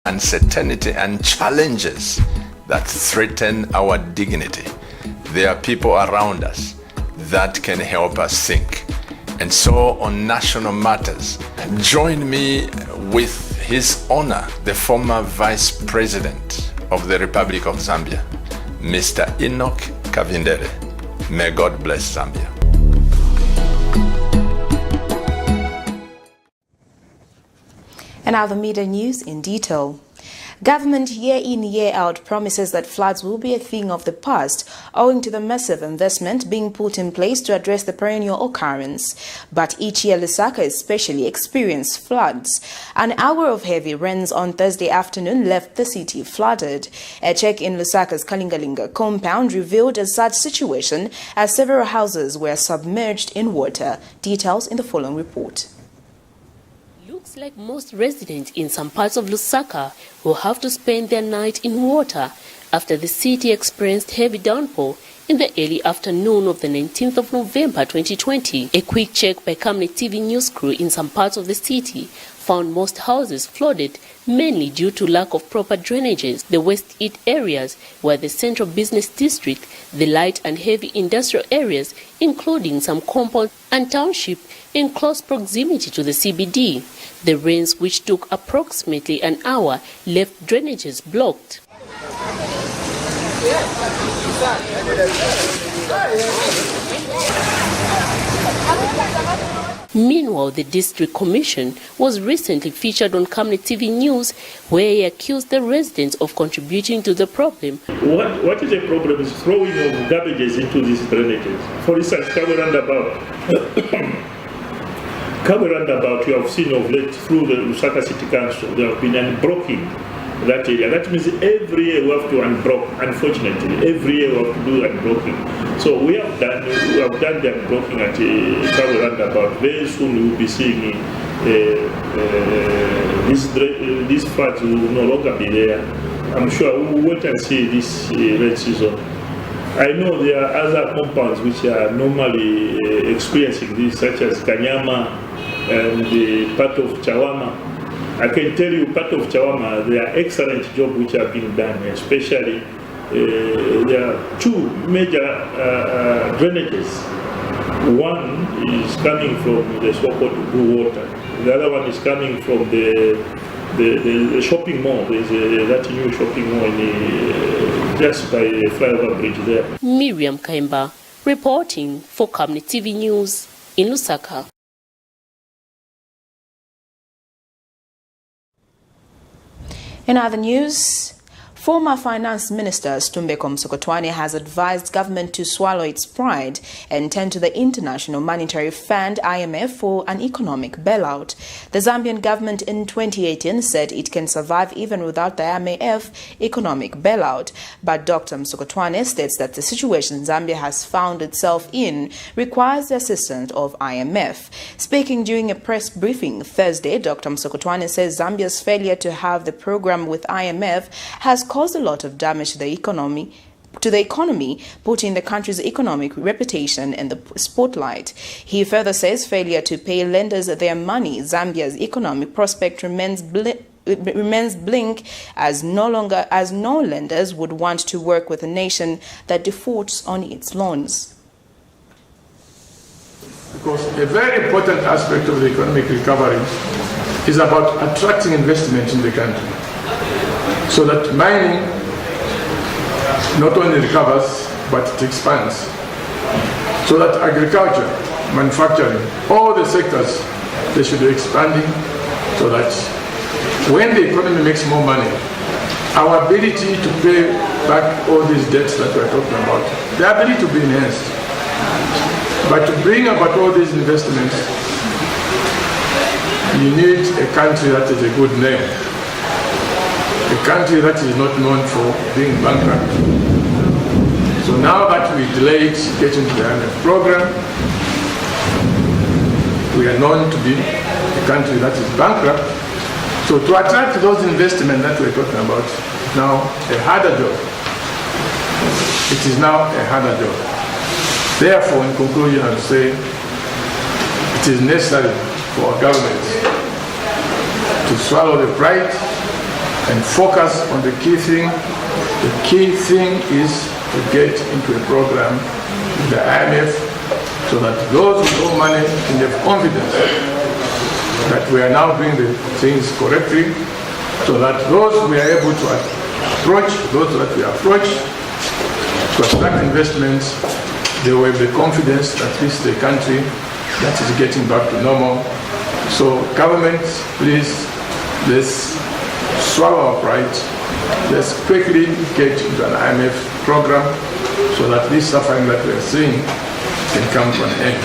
uncertainty and challenges that threaten our dignity. There are people around us that can help us think. And so on national matters, join me with His Honor, the former Vice President of the Republic of Zambia, Mr. Enoch Kavindere. May God bless Zambia. And now the media news in detail. Government year in, year out promises that floods will be a thing of the past owing to the massive investment being put in place to address the perennial occurrence. But each year Lusaka especially experienced floods. An hour of heavy rains on Thursday afternoon left the city flooded. A check in Lusaka's Kalingalinga compound revealed a such situation as several houses were submerged in water. Details in the following report. Looks like most residents in some parts of Lusaka will have to spend their night in water after the city experienced heavy downpour in the early afternoon of the 19th of November 2020. A quick check by Camnet TV news crew in some parts of the city found most houses flooded, mainly due to lack of proper drainages. The West East areas were the central business district, the light and heavy industrial areas, including some compounds and township in close proximity to the CBD. The rains, which took approximately an hour, left drainages blocked. Meanwhile, the District Commission was recently featured on Camnet TV News, where he accused the residents of contributing to the problem. What is the problem is throwing of garbages into these drainages. For instance, Kabe roundabout. Kabe roundabout, you have seen of late through the Lusaka City Council, there have been unblocking that area. That means every year we have to unblock, unfortunately. Every year we have to do unblocking. So we have done the unblocking at Kabe roundabout. Very soon we will be seeing these floods will no longer be there. I'm sure we will wait and see this rain season. I know there are other compounds which are normally experiencing this, such as Kanyama and the part of Chawama. I can tell you part of Chawama, there are excellent jobs which are being done, especially there are two major drainages. One is coming from the so-called blue water. The other one is coming from the shopping mall. There's that new shopping mall just by the flyover bridge there. Miriam Kaimba reporting for Camnet TV News in Lusaka. In other news, former Finance Minister Stumbeko Msokotwane has advised government to swallow its pride and turn to the International Monetary Fund (IMF) for an economic bailout. The Zambian government in 2018 said it can survive even without the IMF economic bailout. But Dr. Msokotwane states that the situation Zambia has found itself in requires the assistance of IMF. Speaking during a press briefing Thursday, Dr. Msokotwane says Zambia's failure to have the program with IMF has caused a lot of damage to the economy, putting the country's economic reputation in the spotlight. He further says failure to pay lenders their money, Zambia's economic prospect remains blink as no lenders would want to work with a nation that defaults on its loans. Because a very important aspect of the economic recovery is about attracting investment in the country, so that mining not only recovers, but it expands. So that agriculture, manufacturing, all the sectors, they should be expanding, so that when the economy makes more money, our ability to pay back all these debts that we're talking about, the ability to be enhanced. But to bring about all these investments, you need a country that has a good name. A country that is not known for being bankrupt. So now that we delayed getting to the IMF program, we are known to be a country that is bankrupt. So to attract those investments that we're talking about, now a harder job. It is now a harder job. Therefore, in conclusion, I would say it is necessary for our government to swallow the pride and focus on the key thing. The key thing is to get into a program with the IMF so that those who owe money can have confidence that we are now doing the things correctly, so that those we are able to approach, those that we approach to attract investments, they will have the confidence that this is a country that is getting back to normal. So government, please, let's swallow our pride. Let's quickly get into an IMF program so that this suffering that we're seeing can come to an end.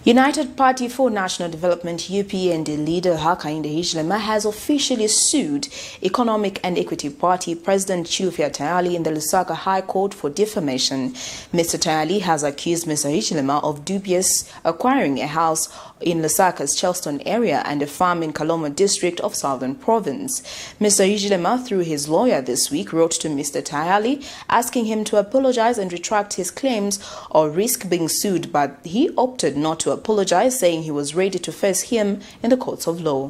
United Party for National Development UPND leader Hakainde Hichilema has officially sued Economic and Equity Party President CHILUFYA TAYALI in the Lusaka High Court for defamation. Mr. TAYALI has accused Mr. Hichilema of dubious acquiring a house in Lusaka's Chelston area and a farm in Kalomo district of Southern Province. Mr. Hichilema, through his lawyer this week, wrote to Mr. TAYALI asking him to apologize and retract his claims or risk being sued, but he opted not to apologize, saying he was ready to face him in the courts of law.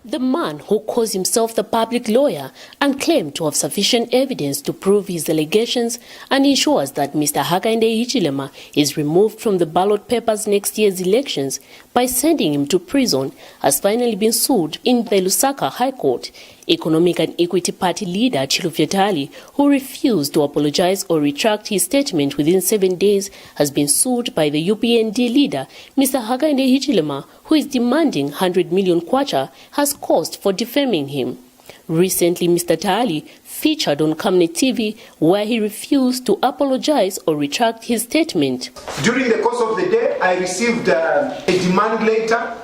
The man who calls himself the public lawyer and claimed to have sufficient evidence to prove his allegations and ensures that Mr. Hakainde Hichilema is removed from the ballot papers next year's elections by sending him to prison has finally been sued in the Lusaka High Court. Economic and Equity Party leader CHILUFYA TAYALI, who refused to apologize or retract his statement within 7 days, has been sued by the UPND leader, Mr. Hakainde Hichilema, who is demanding 100 million kwacha has cost for defaming him. Recently, Mr. TAYALI featured on Camnet TV where he refused to apologize or retract his statement. During the course of the day, I received a demand letter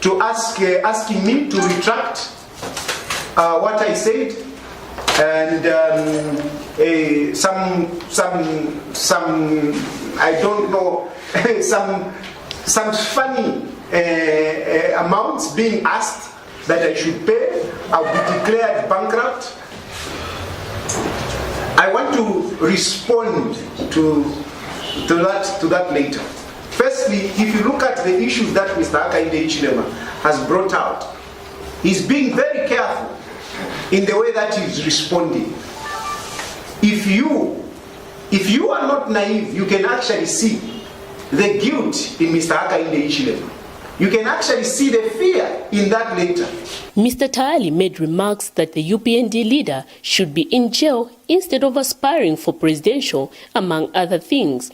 to asking me to retract what I said, and some I don't know some funny amounts being asked that I should pay. I'll be declared bankrupt. I want to respond to that later. Firstly, if you look at the issues that Mr. Hakainde Hichilema has brought out, he's being very careful in the way that he's responding. If you are not naive, you can actually see the guilt in Mr. Hakainde Hichilema. You can actually see the fear in that letter. Mr. TAYALI made remarks that the UPND leader should be in jail instead of aspiring for presidential, among other things.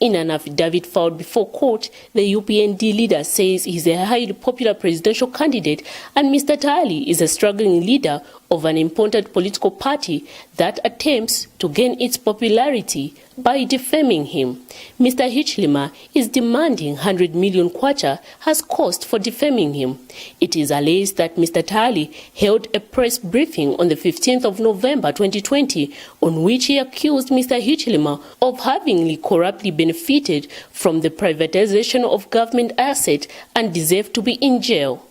In an affidavit filed before court, the UPND leader says he's a highly popular presidential candidate and Mr. TAYALI is a struggling leader of an important political party that attempts to gain its popularity by defaming him. Mr. Hichilema is demanding 100 million kwacha has cost for defaming him. It is alleged that Mr. TAYALI held a press briefing on the 15th of November 2020 on which he accused Mr. Hichilema of having corruptly benefited from the privatization of government assets and deserved to be in jail.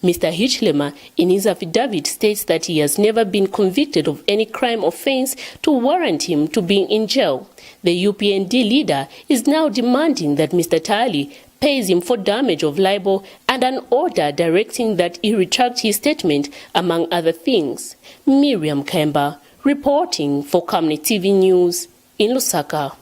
Mr. Hichilema, in his affidavit, states that he has never been convicted of any crime offense to warrant him to being in jail. The UPND leader is now demanding that Mr. TAYALI pays him for damage of libel and an order directing that he retract his statement, among other things. Miriam Kemba, reporting for Camnet TV News in Lusaka.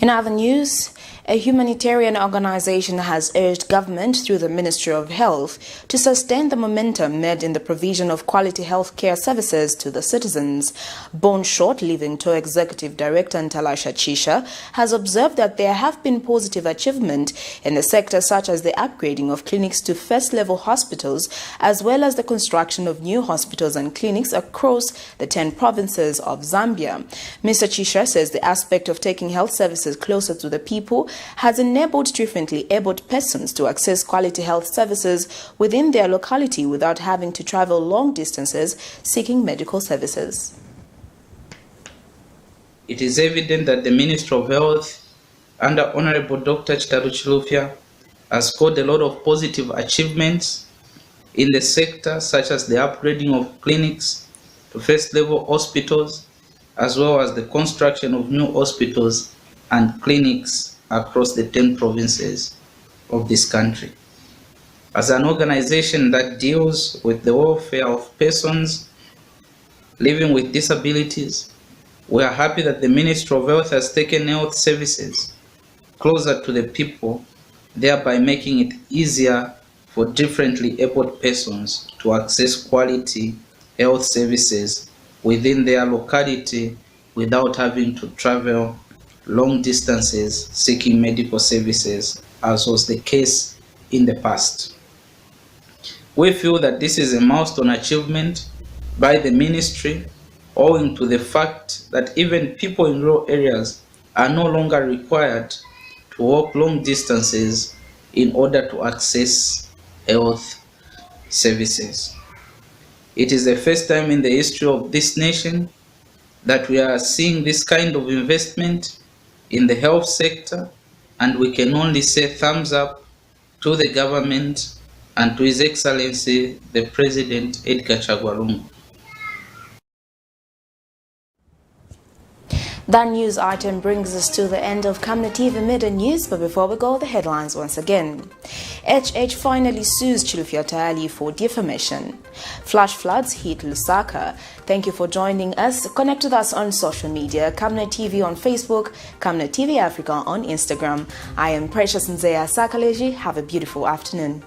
In other news, a humanitarian organization has urged government through the Ministry of Health to sustain the momentum made in the provision of quality health care services to the citizens. Born Short Living Tour Executive Director Ntalasha Chisha has observed that there have been positive achievement in the sector, such as the upgrading of clinics to first-level hospitals, as well as the construction of new hospitals and clinics across the 10 provinces of Zambia. Mr. Chisha says the aspect of taking health services closer to the people has enabled differently abled persons to access quality health services within their locality without having to travel long distances seeking medical services. It is evident that the Ministry of Health, under Honorable Dr. CHILUFYA, has scored a lot of positive achievements in the sector, such as the upgrading of clinics to first-level hospitals, as well as the construction of new hospitals and clinics across the 10 provinces of this country. As an organization that deals with the welfare of persons living with disabilities, we are happy that the Ministry of Health has taken health services closer to the people, thereby making it easier for differently abled persons to access quality health services within their locality without having to travel long distances seeking medical services, as was the case in the past. We feel that this is a milestone achievement by the ministry, owing to the fact that even people in rural areas are no longer required to walk long distances in order to access health services. It is the first time in the history of this nation that we are seeing this kind of investment in the health sector, and we can only say thumbs up to the government and to His Excellency, the President Edgar Chagwa Lungu. That news item brings us to the end of Camnet TV Midday News, but before we go, the headlines once again. HH finally sues CHILUFYA TAYALI for defamation. Flash floods hit Lusaka. Thank you for joining us. Connect with us on social media. Camnet TV on Facebook, Camnet TV Africa on Instagram. I am Precious Nzeya Sakaleji. Have a beautiful afternoon.